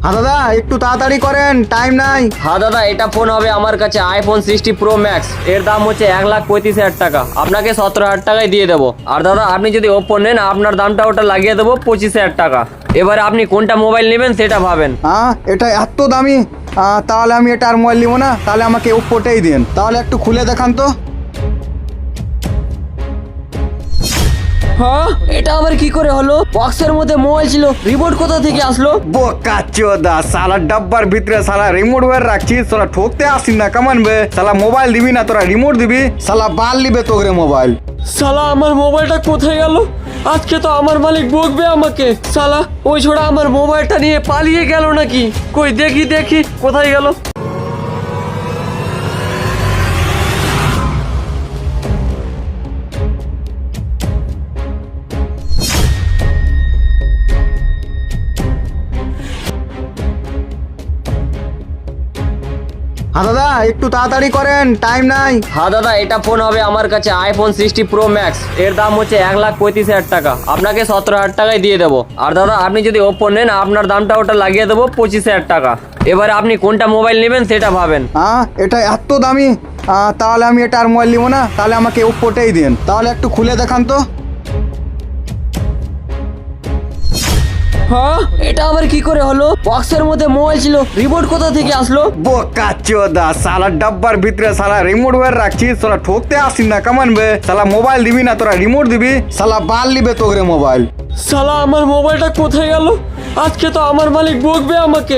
হ্যাঁ দাদা, একটু তাড়াতাড়ি করেন, টাইম নাই। হ্যাঁ দাদা, এটা ফোন হবে আমার কাছে আইফোন 60 প্রো ম্যাক্স। এর দাম হচ্ছে 1,35,000 টাকা। আপনাকে 17,000 টাকায় দিয়ে দেবো। আর দাদা, আপনি যদি ওপো নেন, আপনার দামটা ওটা লাগিয়ে দেবো 25,000 টাকা। এবারে আপনি কোনটা মোবাইল নেবেন সেটা ভাবেন। এটা এত দামি, তাহলে আমি এটা আর মোবাইল নিব না, তাহলে আমাকে ওপ্পোটাই দিন। তাহলে একটু খুলে দেখান তো। হ্যাঁ, এটা আবার কি করে হলো? বক্সের মধ্যে মোবাইল ছিল, রিমোট কোথা থেকে আসলো? বোকা চোদা, সালা ডাব্বার ভিতরে সালা রিমোট ওয়্যার রাখছিস, তোরা ঠকতে আসিস না কেমন বে? সালা মোবাইল দিবি না, তোরা রিমোট দিবি। সালা বাল নিবে তোরে মোবাইল। শালা, আমার মোবাইলটা কোথায় গেল? আজকে তো আমার মালিক বকবে আমাকে। শালা, ওই ছোড়া আমার মোবাইলটা নিয়ে পালিয়ে গেল নাকি? কই দেখি দেখি কোথায় গেল। হ্যাঁ দাদা, একটু তাড়াতাড়ি করেন, টাইম নাই। হ্যাঁ দাদা, এটা ফোন হবে আমার কাছে আইফোন 60 প্রো ম্যাক্স। এর দাম হচ্ছে 1,35,000 টাকা। আপনাকে 17,000 টাকায় দিয়ে দেবো। আর দাদা, আপনি যদি ওপো নেন, আপনার দামটা ওটা লাগিয়ে দেবো 25,000 টাকা। এবারে আপনি কোনটা মোবাইল নেবেন সেটা ভাবেন। এটা এত দামি, তাহলে আমি এটা আর মোবাইল নিব না, তাহলে আমাকে ওপ্পোটাই দিন। তাহলে একটু খুলে দেখান তো। হ্যাঁ, এটা আবার কি করে হলো? বক্সের মধ্যে মোবাইল ছিল, রিমোট কোথা থেকে আসলো? বোকা চোদা, সালা ডাব্বার ভিতরে সালা রিমোট ওয়্যার রাখছিস, তোরা ঠকতে আসিস না কেমন বে? সালা মোবাইল দিবি না, তোরা রিমোট দিবি। সালা বাল নিবে তোরে মোবাইল। শালা, আমার মোবাইলটা কোথায় গেল? আজকে তো আমার মালিক বকবে আমাকে।